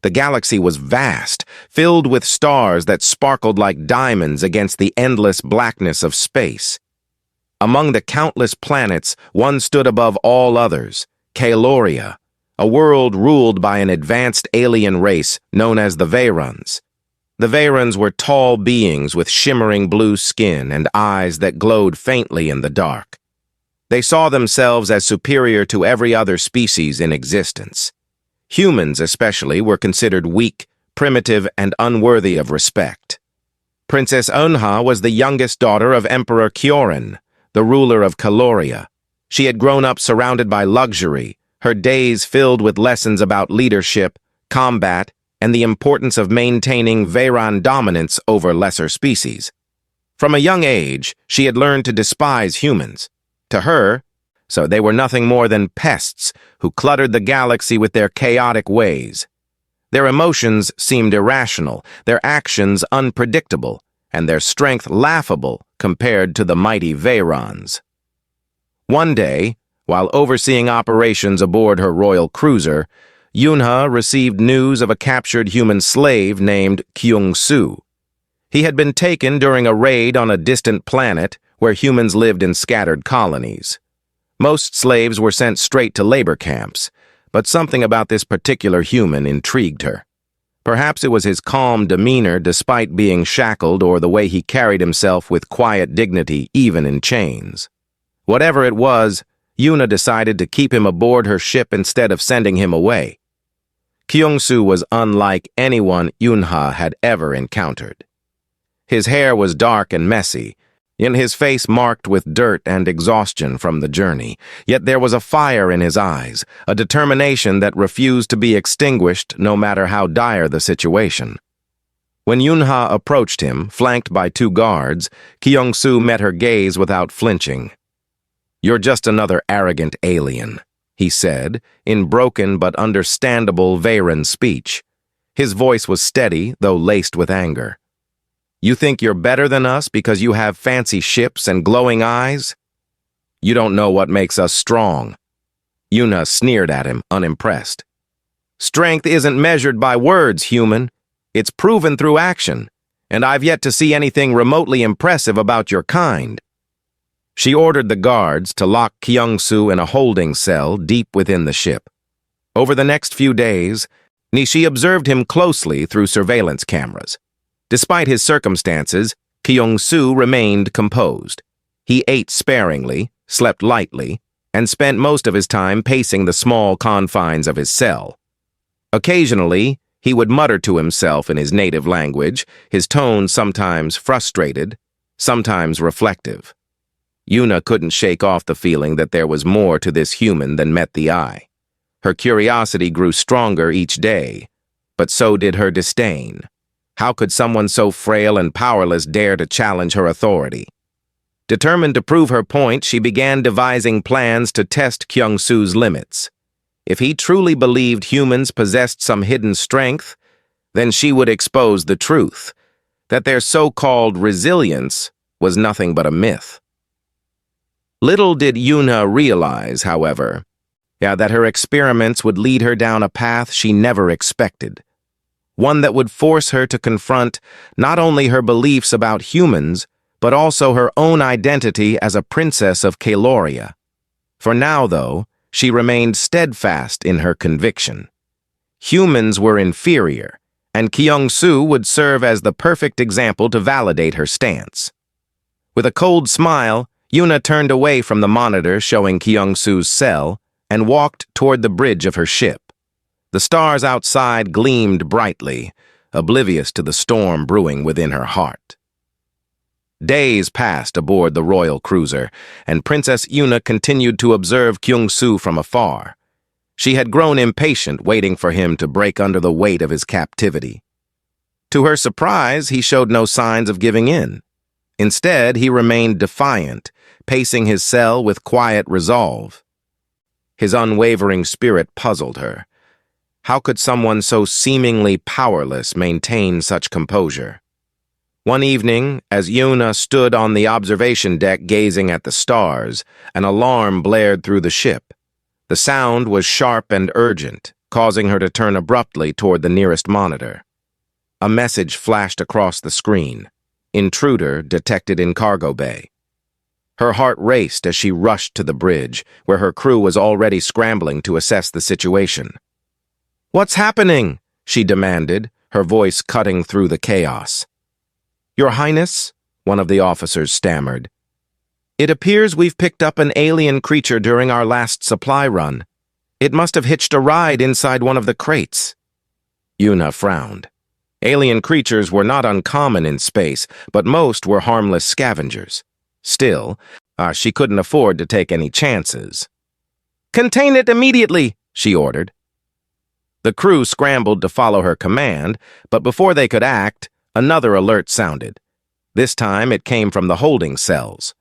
The galaxy was vast, filled with stars that sparkled like diamonds against the endless blackness of space. Among the countless planets, one stood above all others, Kaloria, a world ruled by an advanced alien race known as the Vayrons. The Vayrons were tall beings with shimmering blue skin and eyes that glowed faintly in the dark. They saw themselves as superior to every other species in existence. Humans, especially, were considered weak, primitive, and unworthy of respect. Princess Unha was the youngest daughter of Emperor Kyorin, the ruler of Kaloria. She had grown up surrounded by luxury, her days filled with lessons about leadership, combat, and the importance of maintaining Veyron dominance over lesser species. From a young age, she had learned to despise humans. To her, so they were nothing more than pests who cluttered the galaxy with their chaotic ways. Their emotions seemed irrational, their actions unpredictable, and their strength laughable compared to the mighty Vayrons. One day, while overseeing operations aboard her royal cruiser, Unha received news of a captured human slave named Kyung-Soo. He had been taken during a raid on a distant planet where humans lived in scattered colonies. Most slaves were sent straight to labor camps, but something about this particular human intrigued her. Perhaps it was his calm demeanor despite being shackled, or the way he carried himself with quiet dignity even in chains. Whatever it was, Una decided to keep him aboard her ship instead of sending him away. Kyung-Soo was unlike anyone Unha had ever encountered. His hair was dark and messy, and his face marked with dirt and exhaustion from the journey, yet there was a fire in his eyes, a determination that refused to be extinguished no matter how dire the situation. When Unha approached him, flanked by 2 guards, Kyung-Soo met her gaze without flinching. "You're just another arrogant alien," he said, in broken but understandable Veyron speech. His voice was steady, though laced with anger. "You think you're better than us because you have fancy ships and glowing eyes? You don't know what makes us strong." Una sneered at him, unimpressed. "Strength isn't measured by words, human. It's proven through action, and I've yet to see anything remotely impressive about your kind." She ordered the guards to lock Kyung-Soo in a holding cell deep within the ship. Over the next few days, Nishi observed him closely through surveillance cameras. Despite his circumstances, Kyung-Soo remained composed. He ate sparingly, slept lightly, and spent most of his time pacing the small confines of his cell. Occasionally, he would mutter to himself in his native language, his tone sometimes frustrated, sometimes reflective. Una couldn't shake off the feeling that there was more to this human than met the eye. Her curiosity grew stronger each day, but so did her disdain. How could someone so frail and powerless dare to challenge her authority? Determined to prove her point, she began devising plans to test Kyung-Soo's limits. If he truly believed humans possessed some hidden strength, then she would expose the truth, that their so-called resilience was nothing but a myth. Little did Una realize, however, that her experiments would lead her down a path she never expected. One that would force her to confront not only her beliefs about humans, but also her own identity as a princess of Kaloria. For now, though, she remained steadfast in her conviction. Humans were inferior, and Kyung-Soo would serve as the perfect example to validate her stance. With a cold smile, Una turned away from the monitor showing Kyung-Soo's cell and walked toward the bridge of her ship. The stars outside gleamed brightly, oblivious to the storm brewing within her heart. Days passed aboard the royal cruiser, and Princess Una continued to observe Kyung-Soo from afar. She had grown impatient, waiting for him to break under the weight of his captivity. To her surprise, he showed no signs of giving in. Instead, he remained defiant, pacing his cell with quiet resolve. His unwavering spirit puzzled her. How could someone so seemingly powerless maintain such composure? One evening, as Una stood on the observation deck gazing at the stars, an alarm blared through the ship. The sound was sharp and urgent, causing her to turn abruptly toward the nearest monitor. A message flashed across the screen. Intruder detected in cargo bay. Her heart raced as she rushed to the bridge, where her crew was already scrambling to assess the situation. "What's happening?" she demanded, her voice cutting through the chaos. "Your Highness," one of the officers stammered. "It appears we've picked up an alien creature during our last supply run. It must have hitched a ride inside one of the crates." Yuna frowned. Alien creatures were not uncommon in space, but most were harmless scavengers. Still, she couldn't afford to take any chances. "Contain it immediately," she ordered. The crew scrambled to follow her command, but before they could act, another alert sounded. This time it came from the holding cells.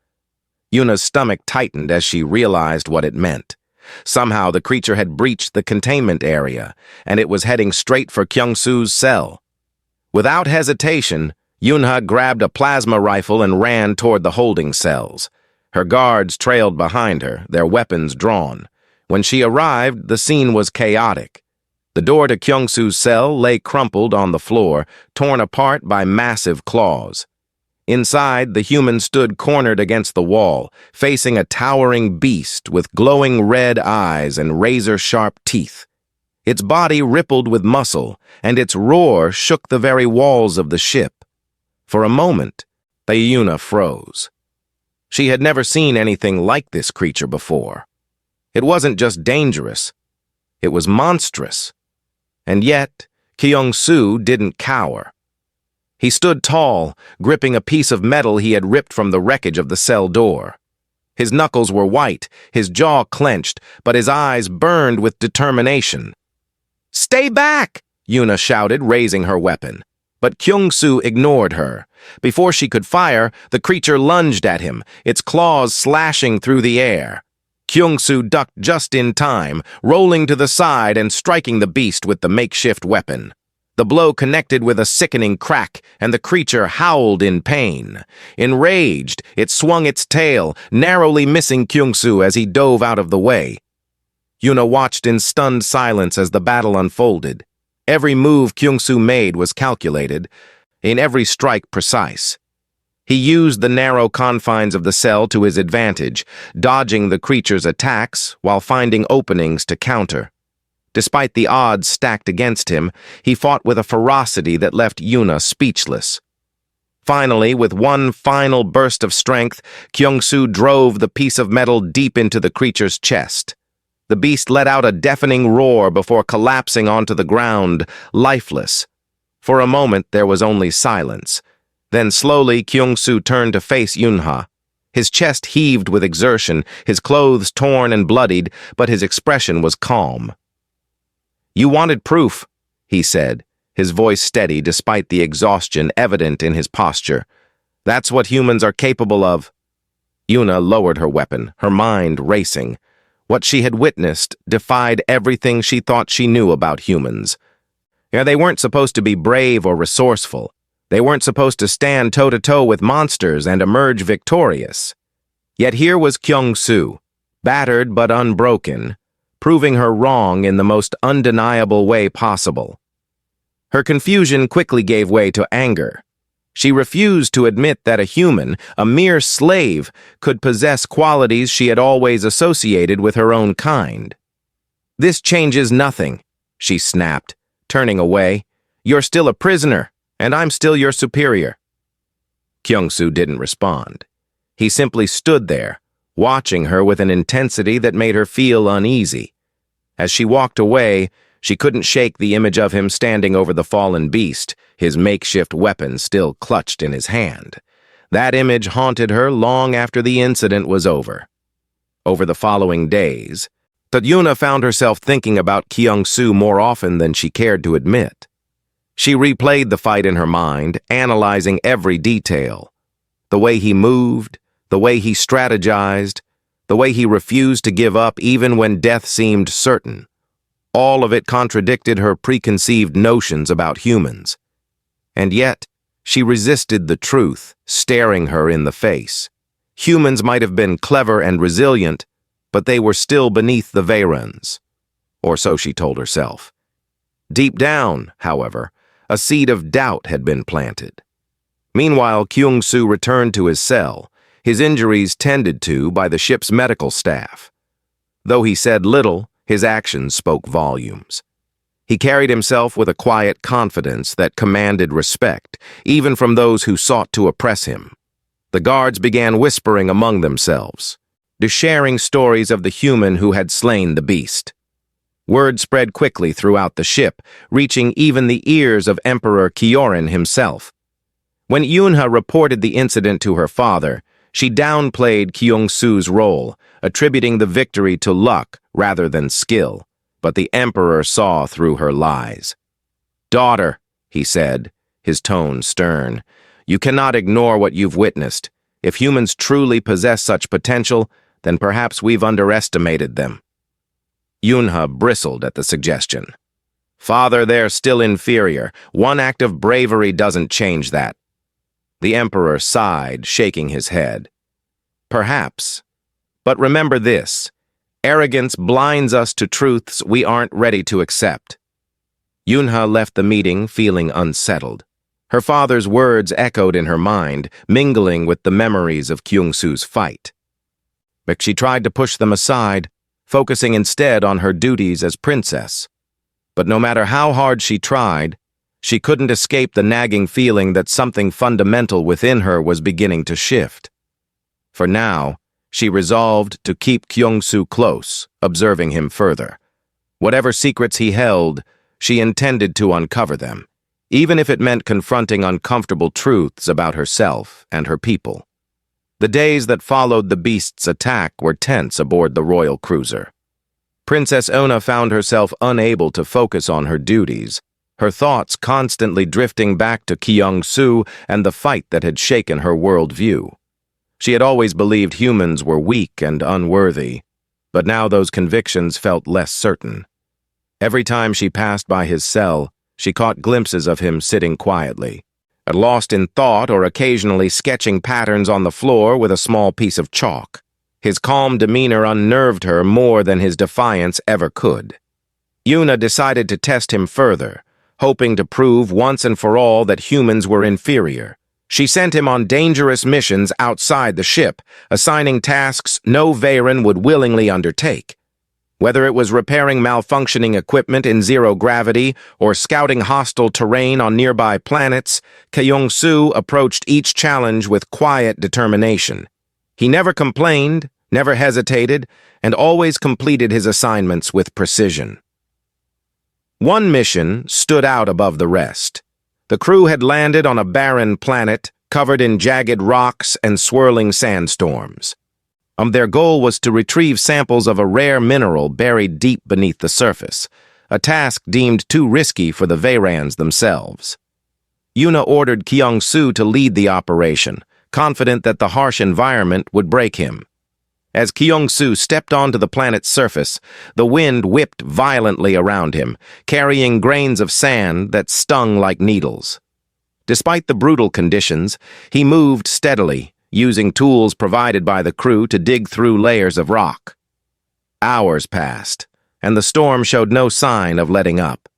Yuna's stomach tightened as she realized what it meant. Somehow the creature had breached the containment area, and it was heading straight for Kyung-Soo's cell. Without hesitation, Yunha grabbed a plasma rifle and ran toward the holding cells. Her guards trailed behind her, their weapons drawn. When she arrived, the scene was chaotic. The door to Kyung-Soo's cell lay crumpled on the floor, torn apart by massive claws. Inside, the human stood cornered against the wall, facing a towering beast with glowing red eyes and razor-sharp teeth. Its body rippled with muscle, and its roar shook the very walls of the ship. For a moment, Yuna froze. She had never seen anything like this creature before. It wasn't just dangerous, it was monstrous. And yet, Kyung-Soo didn't cower. He stood tall, gripping a piece of metal he had ripped from the wreckage of the cell door. His knuckles were white, his jaw clenched, but his eyes burned with determination. "Stay back!" Yuna shouted, raising her weapon. But Kyung-Soo ignored her. Before she could fire, the creature lunged at him, its claws slashing through the air. Kyung-Soo ducked just in time, rolling to the side and striking the beast with the makeshift weapon. The blow connected with a sickening crack, and the creature howled in pain. Enraged, it swung its tail, narrowly missing Kyung-Soo as he dove out of the way. Yuna watched in stunned silence as the battle unfolded. Every move Kyung-Soo made was calculated, in every strike precise. He used the narrow confines of the cell to his advantage, dodging the creature's attacks while finding openings to counter. Despite the odds stacked against him, he fought with a ferocity that left Yuna speechless. Finally, with one final burst of strength, Kyung-Soo drove the piece of metal deep into the creature's chest. The beast let out a deafening roar before collapsing onto the ground, lifeless. For a moment, there was only silence. Then slowly, Kyung-Soo turned to face Yunha. His chest heaved with exertion, his clothes torn and bloodied, but his expression was calm. "You wanted proof," he said, his voice steady despite the exhaustion evident in his posture. "That's what humans are capable of." Yuna lowered her weapon, her mind racing. What she had witnessed defied everything she thought she knew about humans. They weren't supposed to be brave or resourceful. They weren't supposed to stand toe-to-toe with monsters and emerge victorious. Yet here was Kyung-Soo, battered but unbroken, proving her wrong in the most undeniable way possible. Her confusion quickly gave way to anger. She refused to admit that a human, a mere slave, could possess qualities she had always associated with her own kind. "This changes nothing," she snapped, turning away. "You're still a prisoner, and I'm still your superior." Kyung-Soo didn't respond. He simply stood there, watching her with an intensity that made her feel uneasy. As she walked away, she couldn't shake the image of him standing over the fallen beast, his makeshift weapon still clutched in his hand. That image haunted her long after the incident was over. Over the following days, Yuna found herself thinking about Kyung-Soo more often than she cared to admit. She replayed the fight in her mind, analyzing every detail. The way he moved, the way he strategized, the way he refused to give up even when death seemed certain. All of it contradicted her preconceived notions about humans. And yet, she resisted the truth, staring her in the face. Humans might have been clever and resilient, but they were still beneath the Vayrans. or so she told herself. Deep down, however, a seed of doubt had been planted. Meanwhile, Kyung-soo returned to his cell, his injuries tended to by the ship's medical staff. Though he said little, his actions spoke volumes. He carried himself with a quiet confidence that commanded respect, even from those who sought to oppress him. The guards began whispering among themselves, sharing stories of the human who had slain the beast. Word spread quickly throughout the ship, reaching even the ears of Emperor Kyorin himself. When Yunha reported the incident to her father, she downplayed Kyung-soo's role, attributing the victory to luck rather than skill. But the emperor saw through her lies. "Daughter," he said, his tone stern, "you cannot ignore what you've witnessed. If humans truly possess such potential, then perhaps we've underestimated them." Yunha bristled at the suggestion. "Father, they're still inferior. One act of bravery doesn't change that." The emperor sighed, shaking his head. "Perhaps. But remember this. Arrogance blinds us to truths we aren't ready to accept." Yunha left the meeting feeling unsettled. Her father's words echoed in her mind, mingling with the memories of Kyung-soo's fight. But she tried to push them aside, focusing instead on her duties as princess. But no matter how hard she tried, she couldn't escape the nagging feeling that something fundamental within her was beginning to shift. For now, she resolved to keep Kyung-soo close, observing him further. Whatever secrets he held, she intended to uncover them, even if it meant confronting uncomfortable truths about herself and her people. The days that followed the beast's attack were tense aboard the royal cruiser. Princess Ona found herself unable to focus on her duties, her thoughts constantly drifting back to Kyung-soo and the fight that had shaken her worldview. She had always believed humans were weak and unworthy, but now those convictions felt less certain. Every time she passed by his cell, she caught glimpses of him sitting quietly, lost in thought or occasionally sketching patterns on the floor with a small piece of chalk. His calm demeanor unnerved her more than his defiance ever could. Yuna decided to test him further, hoping to prove once and for all that humans were inferior. She sent him on dangerous missions outside the ship, assigning tasks no Veyron would willingly undertake. Whether it was repairing malfunctioning equipment in zero gravity or scouting hostile terrain on nearby planets, Kyung-soo approached each challenge with quiet determination. He never complained, never hesitated, and always completed his assignments with precision. One mission stood out above the rest. The crew had landed on a barren planet covered in jagged rocks and swirling sandstorms. Their goal was to retrieve samples of a rare mineral buried deep beneath the surface, a task deemed too risky for the Veyrans themselves. Yuna ordered Kyung-soo to lead the operation, confident that the harsh environment would break him. As Kyung-soo stepped onto the planet's surface, the wind whipped violently around him, carrying grains of sand that stung like needles. Despite the brutal conditions, he moved steadily, using tools provided by the crew to dig through layers of rock. Hours passed, and the storm showed no sign of letting up.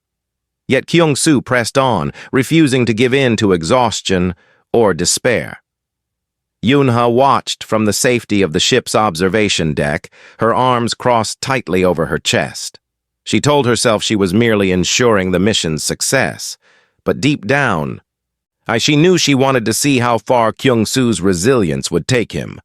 Yet Kyung-soo pressed on, refusing to give in to exhaustion or despair. Yunha watched from the safety of the ship's observation deck, her arms crossed tightly over her chest. She told herself she was merely ensuring the mission's success, but deep down, she knew she wanted to see how far Kyung-soo's resilience would take him.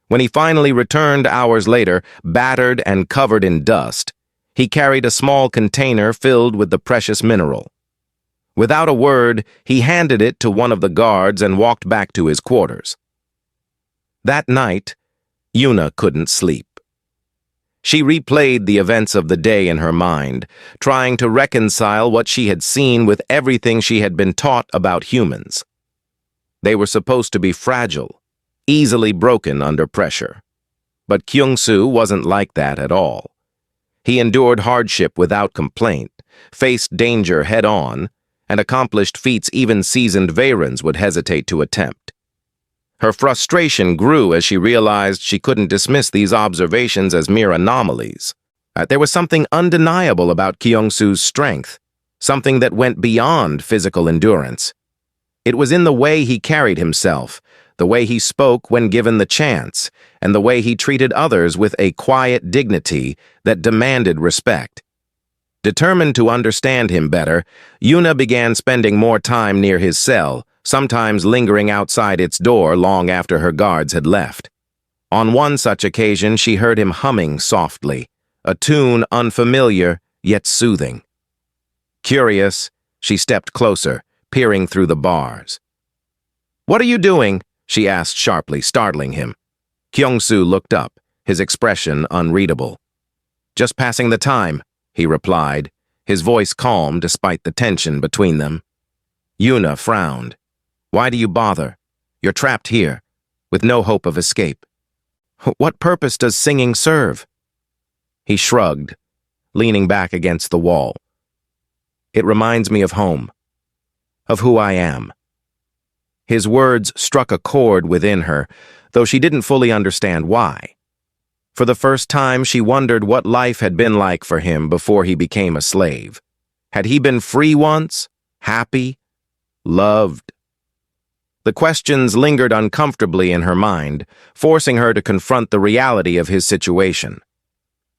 When he finally returned hours later, battered and covered in dust, he carried a small container filled with the precious mineral. Without a word, he handed it to one of the guards and walked back to his quarters. That night, Yuna couldn't sleep. She replayed the events of the day in her mind, trying to reconcile what she had seen with everything she had been taught about humans. They were supposed to be fragile, easily broken under pressure. But Kyung-soo wasn't like that at all. He endured hardship without complaint, faced danger head-on, and accomplished feats even seasoned Veyrans would hesitate to attempt. Her frustration grew as she realized she couldn't dismiss these observations as mere anomalies. There was something undeniable about Kyung-soo's strength, something that went beyond physical endurance. It was in the way he carried himself, the way he spoke when given the chance, and the way he treated others with a quiet dignity that demanded respect. Determined to understand him better, Yuna began spending more time near his cell, sometimes lingering outside its door long after her guards had left. On one such occasion, she heard him humming softly, a tune unfamiliar yet soothing. Curious, she stepped closer, peering through the bars. "What are you doing?" she asked sharply, startling him. Kyung-soo looked up, his expression unreadable. "Just passing the time," he replied, his voice calm despite the tension between them. Yuna frowned. "Why do you bother? You're trapped here, with no hope of escape. What purpose does singing serve?" He shrugged, leaning back against the wall. "It reminds me of home, of who I am." His words struck a chord within her, though she didn't fully understand why. For the first time, she wondered what life had been like for him before he became a slave. Had he been free once, happy, loved? The questions lingered uncomfortably in her mind, forcing her to confront the reality of his situation.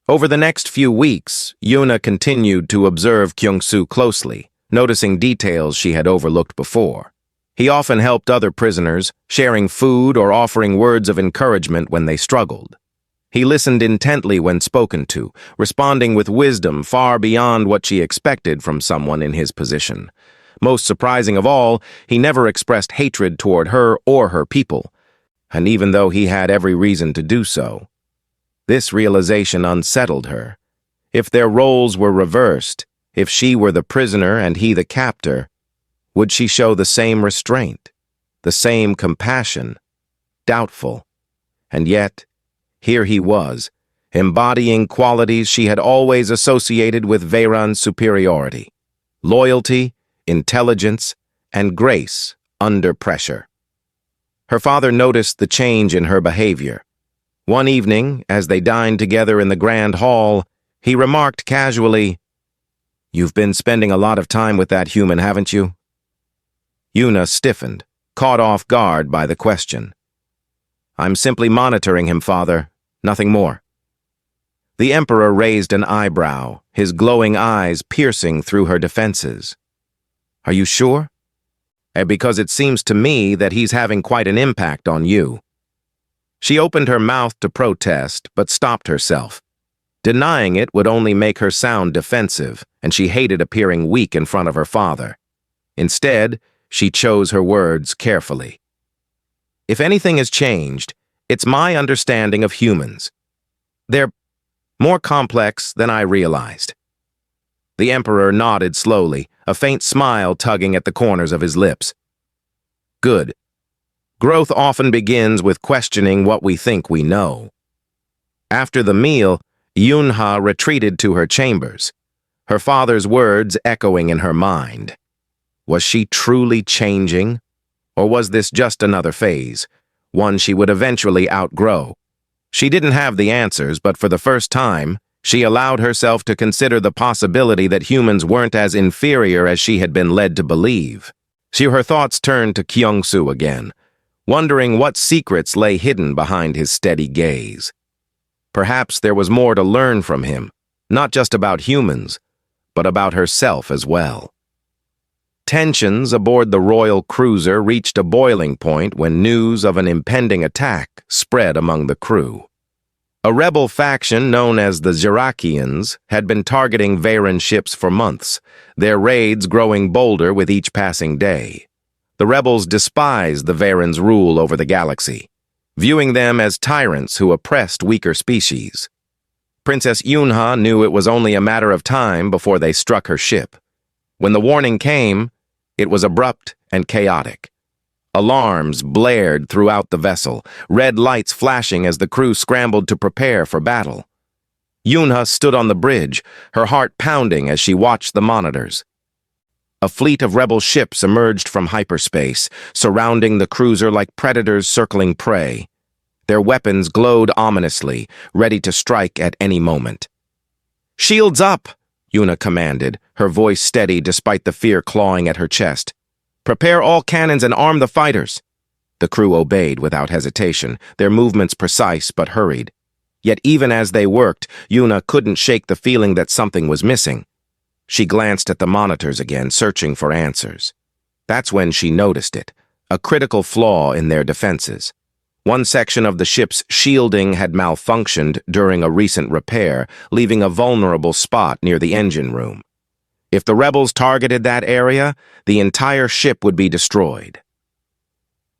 Over the next few weeks, Yuna continued to observe Kyung-soo closely, noticing details she had overlooked before. He often helped other prisoners, sharing food or offering words of encouragement when they struggled. He listened intently when spoken to, responding with wisdom far beyond what she expected from someone in his position. Most surprising of all, he never expressed hatred toward her or her people, and even though he had every reason to do so. This realization unsettled her. If their roles were reversed, if she were the prisoner and he the captor, would she show the same restraint, the same compassion? Doubtful. And yet, here he was, embodying qualities she had always associated with Veyran's superiority: loyalty, intelligence, and grace under pressure. Her father noticed the change in her behavior. One evening, as they dined together in the grand hall, he remarked casually, "You've been spending a lot of time with that human, haven't you?" Yuna stiffened, caught off guard by the question. "I'm simply monitoring him, father, nothing more." The emperor raised an eyebrow, his glowing eyes piercing through her defenses. "Are you sure? Because it seems to me that he's having quite an impact on you." She opened her mouth to protest, but stopped herself. Denying it would only make her sound defensive, and she hated appearing weak in front of her father. Instead, she chose her words carefully. "If anything has changed, it's my understanding of humans. They're more complex than I realized." The emperor nodded slowly, a faint smile tugging at the corners of his lips. "Good. Growth often begins with questioning what we think we know." After the meal, Yunha retreated to her chambers, her father's words echoing in her mind. Was she truly changing? Or was this just another phase, one she would eventually outgrow? She didn't have the answers, but for the first time, she allowed herself to consider the possibility that humans weren't as inferior as she had been led to believe. Her thoughts turned to Kyung-soo again, wondering what secrets lay hidden behind his steady gaze. Perhaps there was more to learn from him, not just about humans, but about herself as well. Tensions aboard the royal cruiser reached a boiling point when news of an impending attack spread among the crew. A rebel faction known as the Zirakians had been targeting Veyran ships for months, their raids growing bolder with each passing day. The rebels despised the Veyran's rule over the galaxy, viewing them as tyrants who oppressed weaker species. Princess Yunha knew it was only a matter of time before they struck her ship. When the warning came, it was abrupt and chaotic. Alarms blared throughout the vessel, red lights flashing as the crew scrambled to prepare for battle. Yunha stood on the bridge, her heart pounding as she watched the monitors. A fleet of rebel ships emerged from hyperspace, surrounding the cruiser like predators circling prey. Their weapons glowed ominously, ready to strike at any moment. "Shields up!" Yuna commanded, her voice steady despite the fear clawing at her chest. "Prepare all cannons and arm the fighters." The crew obeyed without hesitation, their movements precise but hurried. Yet even as they worked, Yuna couldn't shake the feeling that something was missing. She glanced at the monitors again, searching for answers. That's when she noticed it, a critical flaw in their defenses. One section of the ship's shielding had malfunctioned during a recent repair, leaving a vulnerable spot near the engine room. If the rebels targeted that area, the entire ship would be destroyed.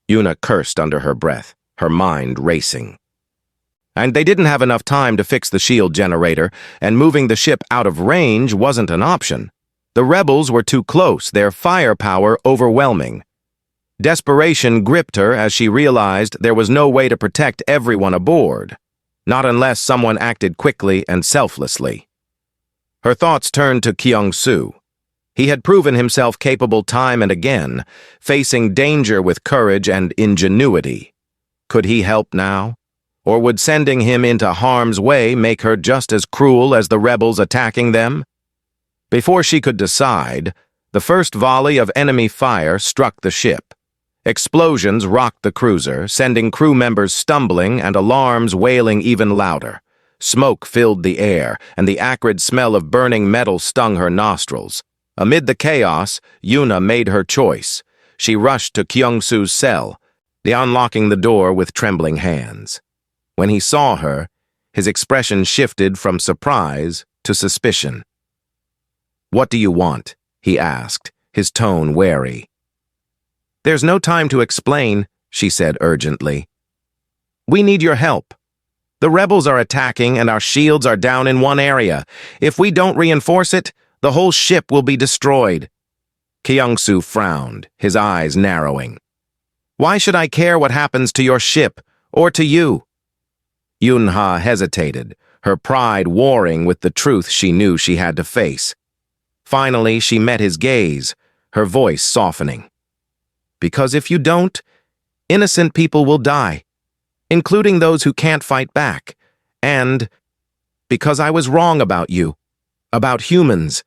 Yuna cursed under her breath, her mind racing. And they didn't have enough time to fix the shield generator, and moving the ship out of range wasn't an option. The rebels were too close, their firepower overwhelming. Desperation gripped her as she realized there was no way to protect everyone aboard, not unless someone acted quickly and selflessly. Her thoughts turned to Kyung-soo. He had proven himself capable time and again, facing danger with courage and ingenuity. Could he help now? Or would sending him into harm's way make her just as cruel as the rebels attacking them? Before she could decide, the first volley of enemy fire struck the ship. Explosions rocked the cruiser, sending crew members stumbling and alarms wailing even louder. Smoke filled the air, and the acrid smell of burning metal stung her nostrils. Amid the chaos, Yuna made her choice. She rushed to Kyung-soo's cell, unlocking the door with trembling hands. When he saw her, his expression shifted from surprise to suspicion. "What do you want?" he asked, his tone wary. "There's no time to explain," she said urgently. "We need your help. The rebels are attacking and our shields are down in one area. If we don't reinforce it, the whole ship will be destroyed." Kyung-soo frowned, his eyes narrowing. "Why should I care what happens to your ship, or to you?" Yunha hesitated, her pride warring with the truth she knew she had to face. Finally, she met his gaze, her voice softening. "Because if you don't, innocent people will die, including those who can't fight back. And because I was wrong about you, about humans.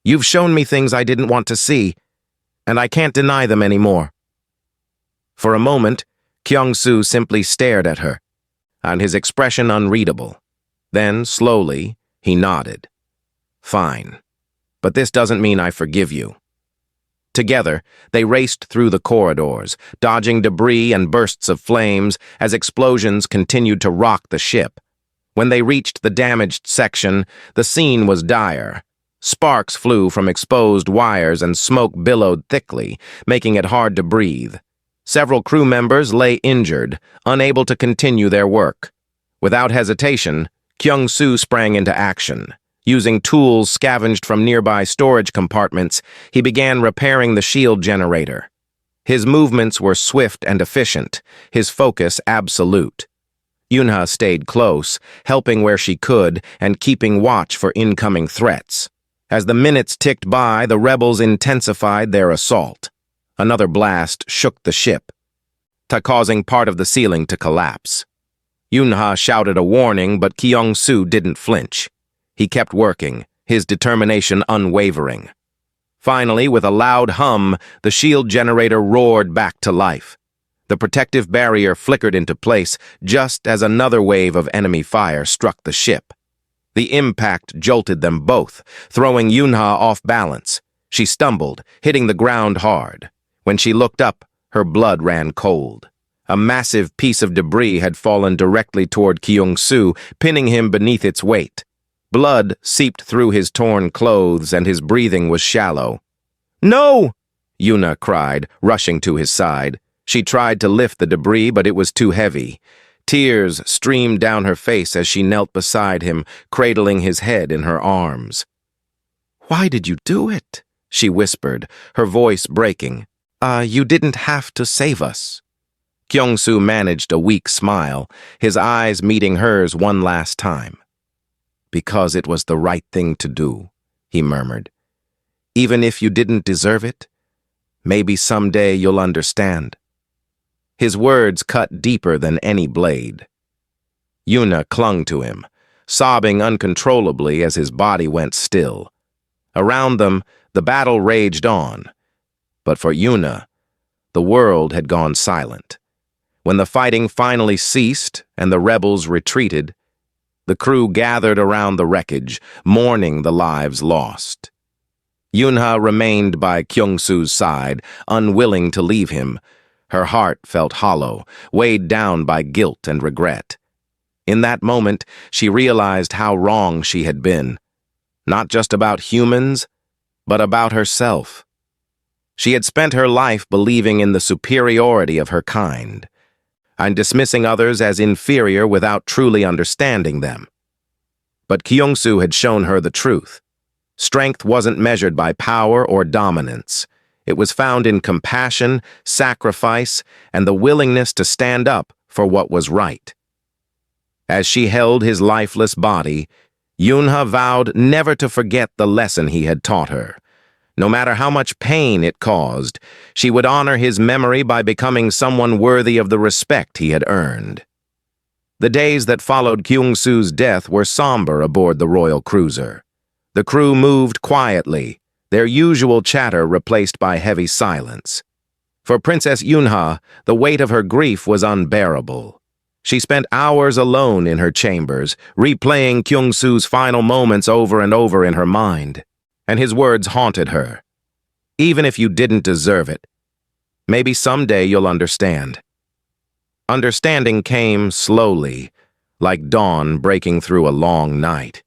You've shown me things I didn't want to see, and I can't deny them anymore." For a moment, Kyung-soo simply stared at her, and his expression unreadable. Then, slowly, he nodded. "Fine. But this doesn't mean I forgive you." Together, they raced through the corridors, dodging debris and bursts of flames as explosions continued to rock the ship. When they reached the damaged section, the scene was dire. Sparks flew from exposed wires and smoke billowed thickly, making it hard to breathe. Several crew members lay injured, unable to continue their work. Without hesitation, Kyung-soo sprang into action. Using tools scavenged from nearby storage compartments, he began repairing the shield generator. His movements were swift and efficient, his focus absolute. Yunha stayed close, helping where she could and keeping watch for incoming threats. As the minutes ticked by, the rebels intensified their assault. Another blast shook the ship, causing part of the ceiling to collapse. Yunha shouted a warning, but Kyung-soo didn't flinch. He kept working, his determination unwavering. Finally, with a loud hum, the shield generator roared back to life. The protective barrier flickered into place just as another wave of enemy fire struck the ship. The impact jolted them both, throwing Yunha off balance. She stumbled, hitting the ground hard. When she looked up, her blood ran cold. A massive piece of debris had fallen directly toward Kyung-soo, pinning him beneath its weight. Blood seeped through his torn clothes and his breathing was shallow. "No!" Yuna cried, rushing to his side. She tried to lift the debris, but it was too heavy. Tears streamed down her face as she knelt beside him, cradling his head in her arms. "Why did you do it?" she whispered, her voice breaking. You didn't have to save us." Kyung-soo managed a weak smile, his eyes meeting hers one last time. "Because it was the right thing to do," he murmured. "Even if you didn't deserve it, maybe someday you'll understand." His words cut deeper than any blade. Yuna clung to him, sobbing uncontrollably as his body went still. Around them, the battle raged on. But for Yuna, the world had gone silent. When the fighting finally ceased and the rebels retreated, the crew gathered around the wreckage, mourning the lives lost. Yunha remained by Kyungsu's side, unwilling to leave him. Her heart felt hollow, weighed down by guilt and regret. In that moment, she realized how wrong she had been, not just about humans, but about herself. She had spent her life believing in the superiority of her kind, and dismissing others as inferior without truly understanding them. But Kyungsu had shown her the truth. Strength wasn't measured by power or dominance. It was found in compassion, sacrifice, and the willingness to stand up for what was right. As she held his lifeless body, Yunha vowed never to forget the lesson he had taught her. No matter how much pain it caused, she would honor his memory by becoming someone worthy of the respect he had earned. The days that followed Kyungsu's death were somber aboard the royal cruiser. The crew moved quietly, their usual chatter replaced by heavy silence. For Princess Yunha, the weight of her grief was unbearable. She spent hours alone in her chambers, replaying Kyungsu's final moments over and over in her mind, and his words haunted her. Even if you didn't deserve it, maybe someday you'll understand. Understanding came slowly, like dawn breaking through a long night.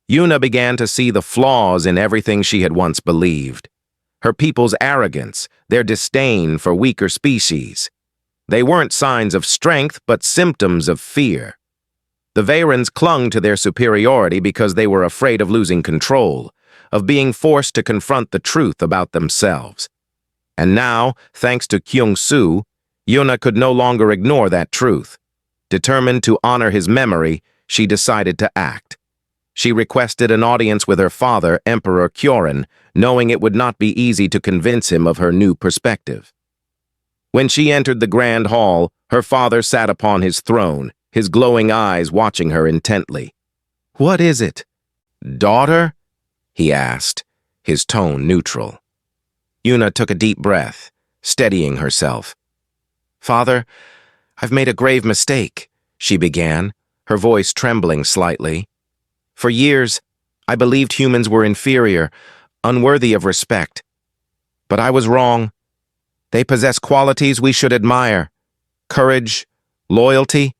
Yuna began to see the flaws in everything she had once believed. Her people's arrogance, their disdain for weaker species. They weren't signs of strength, but symptoms of fear. The Vayrans clung to their superiority because they were afraid of losing control, of being forced to confront the truth about themselves. And now, thanks to Kyungsu, Yuna could no longer ignore that truth. Determined to honor his memory, she decided to act. She requested an audience with her father, Emperor Kyorin, knowing it would not be easy to convince him of her new perspective. When she entered the grand hall, her father sat upon his throne, his glowing eyes watching her intently. "What is it, daughter?" he asked, his tone neutral. Yuna took a deep breath, steadying herself. "Father, I've made a grave mistake," she began, her voice trembling slightly. "For years, I believed humans were inferior, unworthy of respect. But I was wrong. They possess qualities we should admire: courage, loyalty,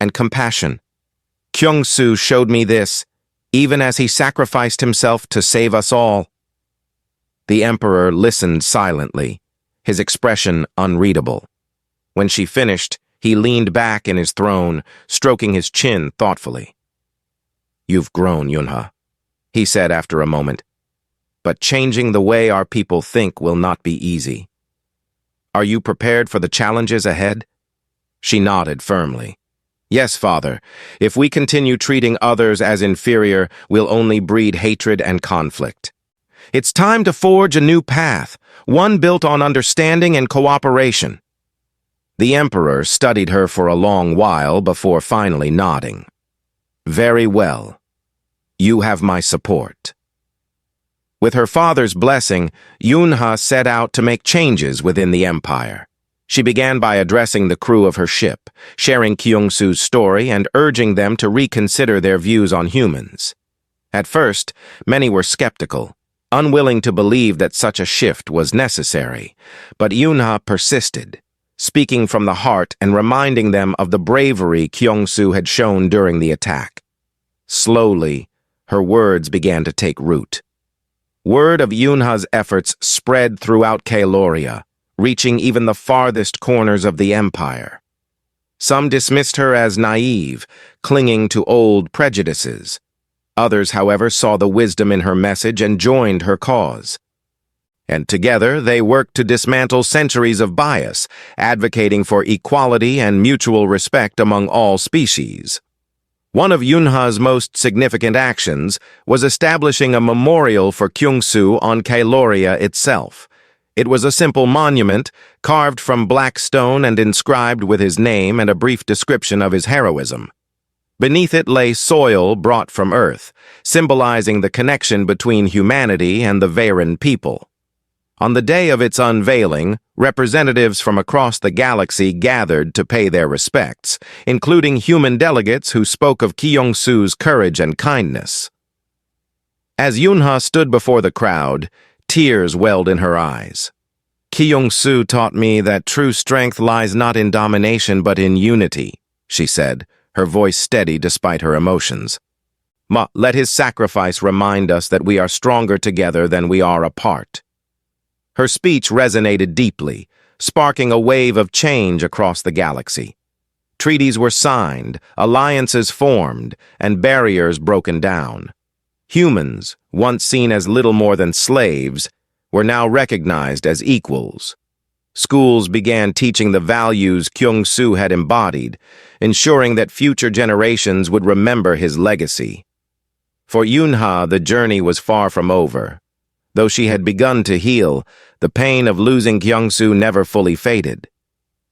and compassion. Kyungsu showed me this, even as he sacrificed himself to save us all." The emperor listened silently, his expression unreadable. When she finished, he leaned back in his throne, stroking his chin thoughtfully. "You've grown, Yunha," he said after a moment. "But changing the way our people think will not be easy. Are you prepared for the challenges ahead?" She nodded firmly. "Yes, father. If we continue treating others as inferior, we'll only breed hatred and conflict. It's time to forge a new path, one built on understanding and cooperation." The emperor studied her for a long while before finally nodding. "Very well. You have my support." With her father's blessing, Yunha set out to make changes within the empire. She began by addressing the crew of her ship, sharing Kyungsu's story and urging them to reconsider their views on humans. At first, many were skeptical, unwilling to believe that such a shift was necessary, but Yunha persisted, speaking from the heart and reminding them of the bravery Kyungsu had shown during the attack. Slowly, her words began to take root. Word of Yunha's efforts spread throughout Kaloria, reaching even the farthest corners of the empire. Some dismissed her as naive, clinging to old prejudices. Others, however, saw the wisdom in her message and joined her cause. And together, they worked to dismantle centuries of bias, advocating for equality and mutual respect among all species. One of Yunha's most significant actions was establishing a memorial for Kyungsu on Kaloria itself. It was a simple monument, carved from black stone and inscribed with his name and a brief description of his heroism. Beneath it lay soil brought from Earth, symbolizing the connection between humanity and the Varen people. On the day of its unveiling, representatives from across the galaxy gathered to pay their respects, including human delegates who spoke of Kyung-soo's courage and kindness. As Yunha stood before the crowd, tears welled in her eyes. "Kyung-soo taught me that true strength lies not in domination but in unity," she said, her voice steady despite her emotions. Let his sacrifice remind us that we are stronger together than we are apart." Her speech resonated deeply, sparking a wave of change across the galaxy. Treaties were signed, alliances formed, and barriers broken down. Humans, once seen as little more than slaves, were now recognized as equals. Schools began teaching the values Kyung-soo had embodied, ensuring that future generations would remember his legacy. For Yunha, the journey was far from over. Though she had begun to heal, the pain of losing Kyung-soo never fully faded.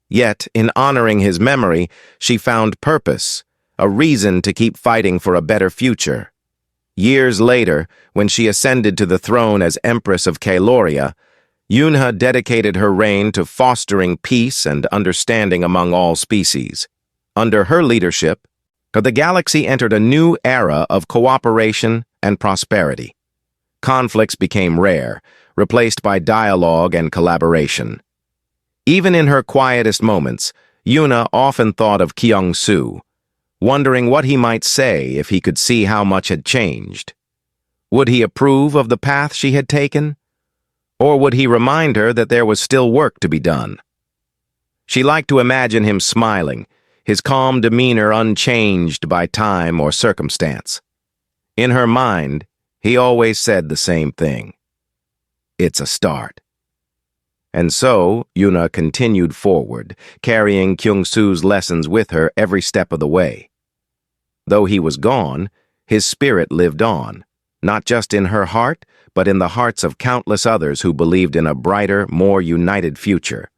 Yet, in honoring his memory, she found purpose, a reason to keep fighting for a better future. Years later, when she ascended to the throne as Empress of Kaloria, Yunha dedicated her reign to fostering peace and understanding among all species. Under her leadership, the galaxy entered a new era of cooperation and prosperity. Conflicts became rare, replaced by dialogue and collaboration. Even in her quietest moments, Yuna often thought of Kyung-soo, wondering what he might say if he could see how much had changed. Would he approve of the path she had taken? Or would he remind her that there was still work to be done? She liked to imagine him smiling, his calm demeanor unchanged by time or circumstance. In her mind, he always said the same thing. "It's a start." And so, Yuna continued forward, carrying Kyung-soo's lessons with her every step of the way. Though he was gone, his spirit lived on, not just in her heart, but in the hearts of countless others who believed in a brighter, more united future.